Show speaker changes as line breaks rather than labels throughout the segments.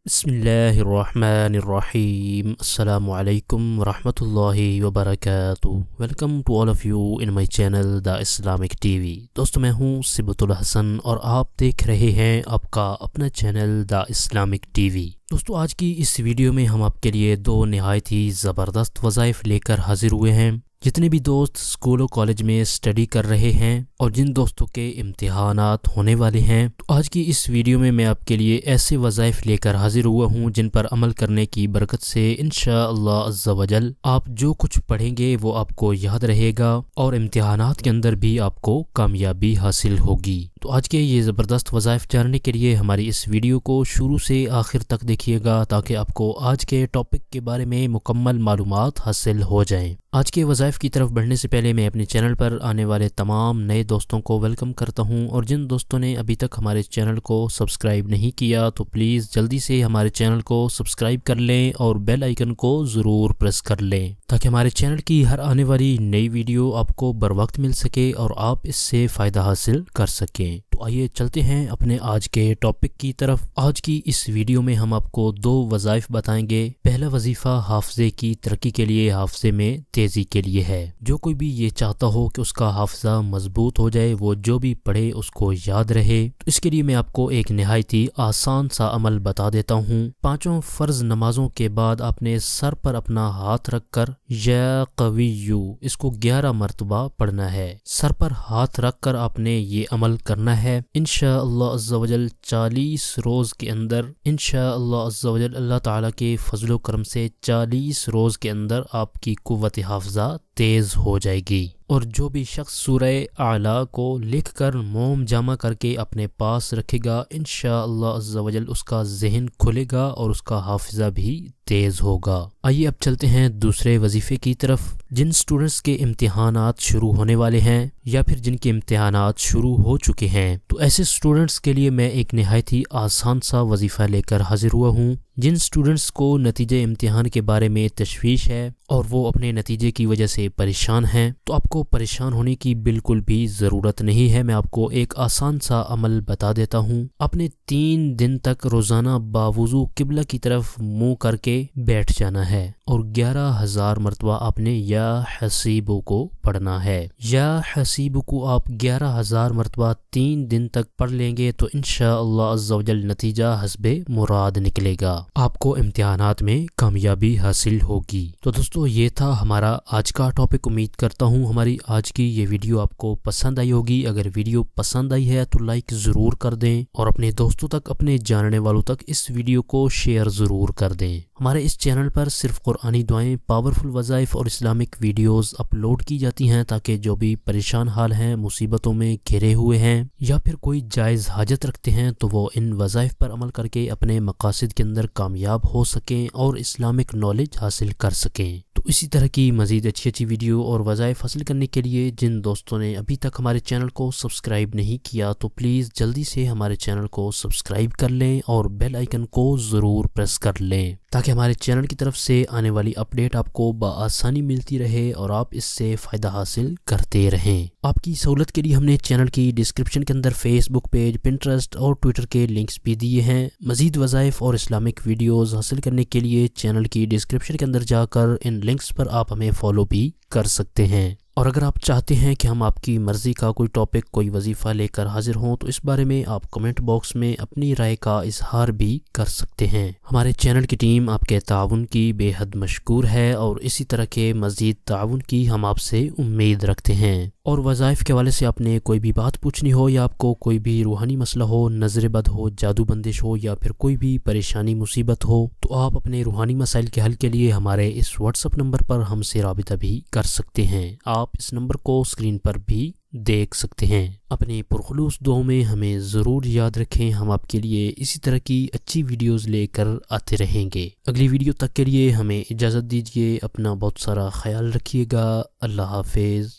بسم اللہ الرحمن الرحیم السلام علیکم ورحمۃ اللہ وبرکاتہ۔ Welcome to all of you in my channel the Islamic TV وی۔ دوستو میں ہوں صبۃ الحسن اور آپ دیکھ رہے ہیں آپ کا اپنا چینل دا اسلامک ٹی وی۔ دوستو آج کی اس ویڈیو میں ہم آپ کے لیے دو نہایت ہی زبردست وظائف لے کر حاضر ہوئے ہیں۔ جتنے بھی دوست اسکول و کالج میں اسٹڈی کر رہے ہیں اور جن دوستوں کے امتحانات ہونے والے ہیں، تو آج کی اس ویڈیو میں آپ کے لیے ایسے وظائف لے کر حاضر ہوا ہوں جن پر عمل کرنے کی برکت سے انشاءاللہ عز و جل آپ جو کچھ پڑھیں گے وہ آپ کو یاد رہے گا اور امتحانات کے اندر بھی آپ کو کامیابی حاصل ہوگی۔ تو آج کے یہ زبردست وظائف جاننے کے لیے ہماری اس ویڈیو کو شروع سے آخر تک دیکھیے گا تاکہ آپ کو آج کے ٹاپک کے بارے میں مکمل معلومات حاصل ہو جائیں۔ آج کے وظائف کی طرف بڑھنے سے پہلے میں اپنے چینل پر آنے والے تمام نئے دوستوں کو ویلکم کرتا ہوں، اور جن دوستوں نے ابھی تک ہمارے چینل کو سبسکرائب نہیں کیا تو پلیز جلدی سے ہمارے چینل کو سبسکرائب کر لیں اور بیل آئیکن کو ضرور پریس کر لیں تاکہ ہمارے چینل کی ہر آنے والی نئی ویڈیو آپ کو بروقت مل سکے اور آپ اس سے فائدہ حاصل کر سکیں۔ تو آئیے چلتے ہیں اپنے آج کے ٹاپک کی طرف۔ آج کی اس ویڈیو میں ہم آپ کو دو وظائف بتائیں گے۔ پہلا وظیفہ حافظے کی ترقی کے لیے، حافظے میں تیزی کے لیے ہے۔ جو کوئی بھی یہ چاہتا ہو کہ اس کا حافظہ مضبوط ہو جائے، وہ جو بھی پڑھے اس کو یاد رہے، تو اس کے لیے میں آپ کو ایک نہایت ہی آسان سا عمل بتا دیتا ہوں۔ پانچوں فرض نمازوں کے بعد آپ نے سر پر اپنا ہاتھ رکھ کر یا قویو اس کو 11 مرتبہ پڑھنا ہے۔ سر پر ہاتھ رکھ کر آپ نے یہ عمل کرنا ہے۔ انشاءاللہ عز و جل 40 روز کے اندر انشاءاللہ عز و جل اللہ تعالیٰ کے فضل و کرم سے 40 روز کے اندر آپ کی قوت حافظہ تیز ہو جائے گی۔ اور جو بھی شخص سورہ اعلیٰ کو لکھ کر موم جمع کر کے اپنے پاس رکھے گا، انشاءاللہ عز و جل اس کا ذہن کھلے گا اور اس کا حافظہ بھی تیز ہوگا۔ آئیے اب چلتے ہیں دوسرے وظیفے کی طرف۔ جن سٹوڈنٹس کے امتحانات شروع ہونے والے ہیں یا پھر جن کے امتحانات شروع ہو چکے ہیں، تو ایسے سٹوڈنٹس کے لیے میں ایک نہایت ہی آسان سا وظیفہ لے کر حاضر ہوا ہوں۔ جن سٹوڈنٹس کو نتیجے امتحان کے بارے میں تشویش ہے اور وہ اپنے نتیجے کی وجہ سے پریشان ہیں، تو آپ کو پریشان ہونے کی بالکل بھی ضرورت نہیں ہے۔ میں آپ کو ایک آسان سا عمل بتا دیتا ہوں۔ آپ نے 3 دن تک روزانہ باوضو قبلہ کی طرف منہ کر کے بیٹھ جانا ہے اور 11,000 مرتبہ آپ نے یا حسیبو کو پڑھنا ہے۔ یا حسیبو کو آپ 11,000 مرتبہ 3 دن تک پڑھ لیں گے تو انشاءاللہ عز و جل نتیجہ حسب مراد نکلے گا، آپ کو امتحانات میں کامیابی حاصل ہوگی۔ تو دوستو یہ تھا ہمارا آج کا ٹاپک۔ امید کرتا ہوں ہماری آج کی یہ ویڈیو آپ کو پسند آئی ہوگی۔ اگر ویڈیو پسند آئی ہے تو لائک ضرور کر دیں اور اپنے دوستوں تک، اپنے جاننے والوں تک اس ویڈیو کو شیئر ضرور کر دیں۔ ہمارے اس چینل پر صرف قرآنی دعائیں، پاورفل وظائف اور اسلامک ویڈیوز اپلوڈ کی جاتی ہیں تاکہ جو بھی پریشان حال ہیں، مصیبتوں میں گھرے ہوئے ہیں یا پھر کوئی جائز حاجت رکھتے ہیں تو وہ ان وظائف پر عمل کر کے اپنے مقاصد کے اندر کامیاب ہو سکیں اور اسلامک نالج حاصل کر سکیں۔ تو اسی طرح کی مزید اچھی ویڈیو اور وظائف حاصل کرنے کے لیے جن دوستوں نے ابھی تک ہمارے چینل کو سبسکرائب نہیں کیا تو پلیز جلدی سے ہمارے چینل کو سبسکرائب کر لیں اور بیل آئیکن کو ضرور پریس کر لیں تاکہ ہمارے چینل کی طرف سے آنے والی اپڈیٹ آپ کو بآسانی ملتی رہے اور آپ اس سے فائدہ حاصل کرتے رہیں۔ آپ کی سہولت کے لیے ہم نے چینل کی ڈسکرپشن کے اندر فیس بک پیج، پنٹرسٹ اور ٹویٹر کے لنکس بھی دیے ہیں۔ مزید وظائف اور اسلامک ویڈیوز حاصل کرنے کے لیے چینل کی ڈسکرپشن کے اندر جا کر ان لنکس پر آپ ہمیں فالو بھی کر سکتے ہیں۔ اور اگر آپ چاہتے ہیں کہ ہم آپ کی مرضی کا کوئی ٹاپک، کوئی وظیفہ لے کر حاضر ہوں تو اس بارے میں آپ کمنٹ باکس میں اپنی رائے کا اظہار بھی کر سکتے ہیں۔ ہمارے چینل کی ٹیم آپ کے تعاون کی بے حد مشکور ہے اور اسی طرح کے مزید تعاون کی ہم آپ سے امید رکھتے ہیں۔ اور وظائف کے حوالے سے آپ نے کوئی بھی بات پوچھنی ہو یا آپ کو کوئی بھی روحانی مسئلہ ہو، نظر بد ہو، جادو بندش ہو یا پھر کوئی بھی پریشانی مصیبت ہو، تو آپ اپنے روحانی مسائل کے حل کے لیے ہمارے اس واٹس ایپ نمبر پر ہم سے رابطہ بھی کر سکتے ہیں۔ آپ اس نمبر کو اسکرین پر بھی دیکھ سکتے ہیں۔ اپنے پرخلوص دعاؤں میں ہمیں ضرور یاد رکھیں۔ ہم آپ کے لیے اسی طرح کی اچھی ویڈیوز لے کر آتے رہیں گے۔ اگلی ویڈیو تک کے لیے ہمیں اجازت دیجیے۔ اپنا بہت سارا خیال رکھیے گا۔ اللہ حافظ۔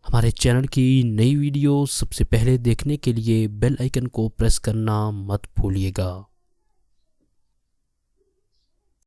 ہمارے چینل کی نئی ویڈیو سب سے پہلے دیکھنے کے لیے بیل آئیکن کو پریس کرنا مت بھولیے گا۔